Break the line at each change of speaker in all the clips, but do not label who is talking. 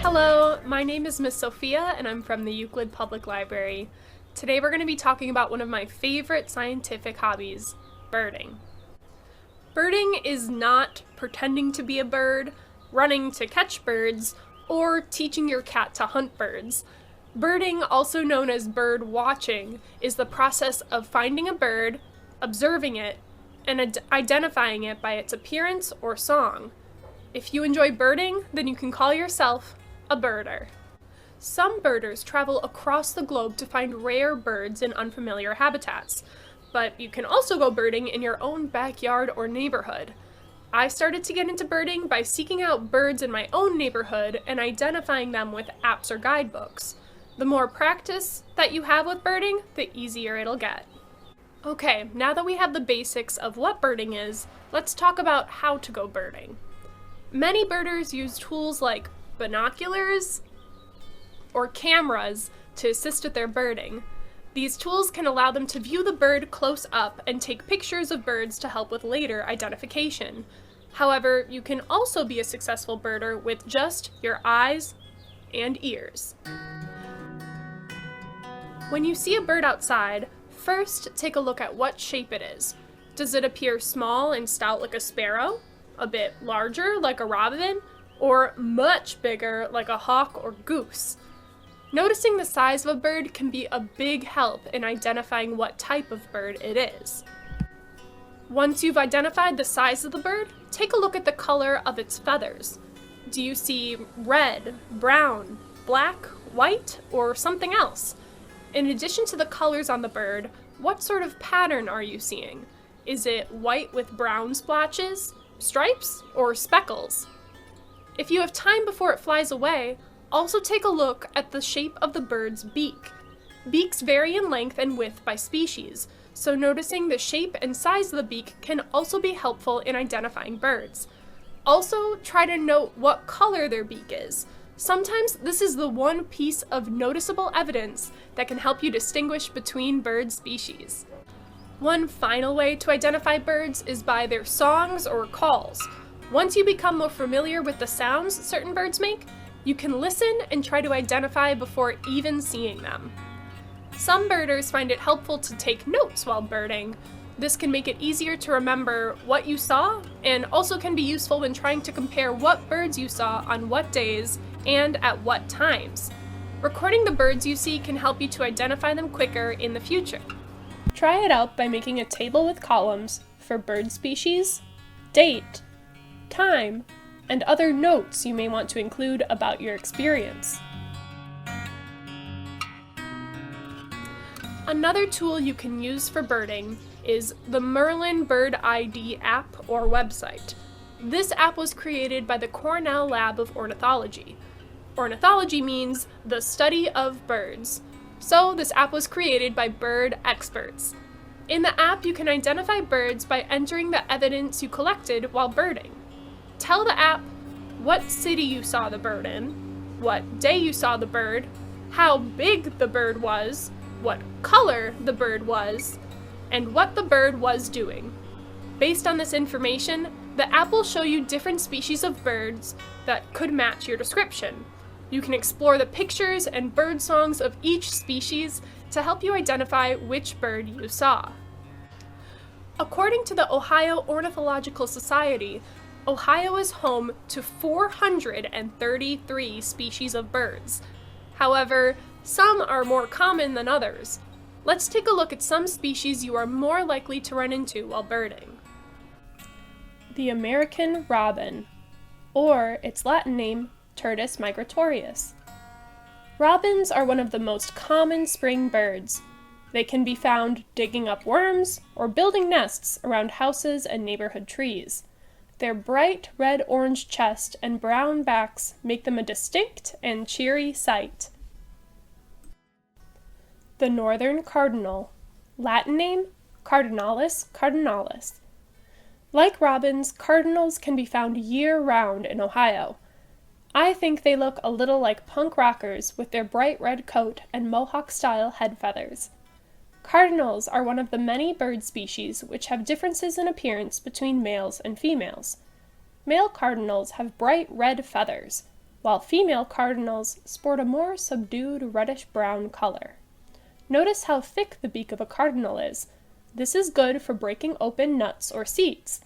Hello, my name is Miss Sophia and I'm from the Euclid Public Library. Today we're going to be talking about one of my favorite scientific hobbies, birding. Birding is not pretending to be a bird, running to catch birds, or teaching your cat to hunt birds. Birding, also known as bird watching, is the process of finding a bird, observing it, and identifying it by its appearance or song. If you enjoy birding, then you can call yourself a birder. Some birders travel across the globe to find rare birds in unfamiliar habitats, but you can also go birding in your own backyard or neighborhood. I started to get into birding by seeking out birds in my own neighborhood and identifying them with apps or guidebooks. The more practice that you have with birding, the easier it'll get. Okay, now that we have the basics of what birding is, let's talk about how to go birding. Many birders use tools like binoculars or cameras to assist with their birding. These tools can allow them to view the bird close up and take pictures of birds to help with later identification. However, you can also be a successful birder with just your eyes and ears. When you see a bird outside, first take a look at what shape it is. Does it appear small and stout like a sparrow? A bit larger like a robin? Or much bigger like a hawk or goose? Noticing the size of a bird can be a big help in identifying what type of bird it is. Once you've identified the size of the bird, take a look at the color of its feathers. Do you see red, brown, black, white, or something else? In addition to the colors on the bird, what sort of pattern are you seeing? Is it white with brown splotches, stripes, or speckles? If you have time before it flies away, also take a look at the shape of the bird's beak. Beaks vary in length and width by species, so noticing the shape and size of the beak can also be helpful in identifying birds. Also, try to note what color their beak is. Sometimes this is the one piece of noticeable evidence that can help you distinguish between bird species. One final way to identify birds is by their songs or calls. Once you become more familiar with the sounds certain birds make, you can listen and try to identify before even seeing them. Some birders find it helpful to take notes while birding. This can make it easier to remember what you saw and also can be useful when trying to compare what birds you saw on what days and at what times. Recording the birds you see can help you to identify them quicker in the future. Try it out by making a table with columns for bird species, date, time, and other notes you may want to include about your experience. Another tool you can use for birding is the Merlin Bird ID app or website. This app was created by the Cornell Lab of Ornithology. Ornithology means the study of birds. So this app was created by bird experts. In the app, you can identify birds by entering the evidence you collected while birding. Tell the app what city you saw the bird in, what day you saw the bird, how big the bird was, what color the bird was, and what the bird was doing. Based on this information, the app will show you different species of birds that could match your description. You can explore the pictures and bird songs of each species to help you identify which bird you saw. According to the Ohio Ornithological Society, Ohio is home to 433 species of birds. However, some are more common than others. Let's take a look at some species you are more likely to run into while birding. The American robin, or its Latin name, Turdus migratorius. Robins are one of the most common spring birds. They can be found digging up worms or building nests around houses and neighborhood trees. Their bright red-orange chest and brown backs make them a distinct and cheery sight. The northern cardinal, Latin name, Cardinalis cardinalis. Like robins, cardinals can be found year-round in Ohio. I think they look a little like punk rockers with their bright red coat and mohawk-style head feathers. Cardinals are one of the many bird species which have differences in appearance between males and females. Male cardinals have bright red feathers. while female cardinals sport a more subdued reddish-brown color. Notice how thick the beak of a cardinal is. This is good for breaking open nuts or seeds.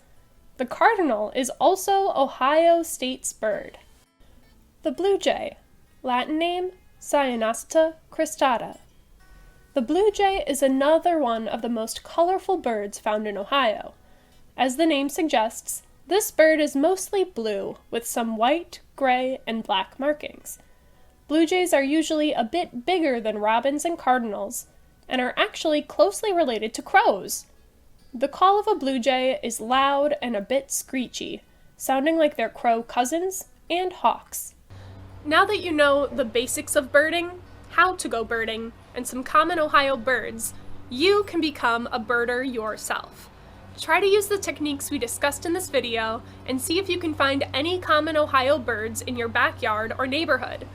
The cardinal is also Ohio State's bird. The blue jay, Latin name Cyanasta cristata. The blue jay is another one of the most colorful birds found in Ohio. As the name suggests, this bird is mostly blue with some white, gray, and black markings. Blue jays are usually a bit bigger than robins and cardinals, and are actually closely related to crows. The call of a blue jay is loud and a bit screechy, sounding like their crow cousins and hawks. Now that you know the basics of birding, how to go birding, and some common Ohio birds, you can become a birder yourself. Try to use the techniques we discussed in this video and see if you can find any common Ohio birds in your backyard or neighborhood.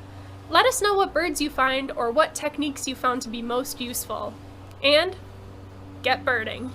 Let us know what birds you find or what techniques you found to be most useful. And get birding!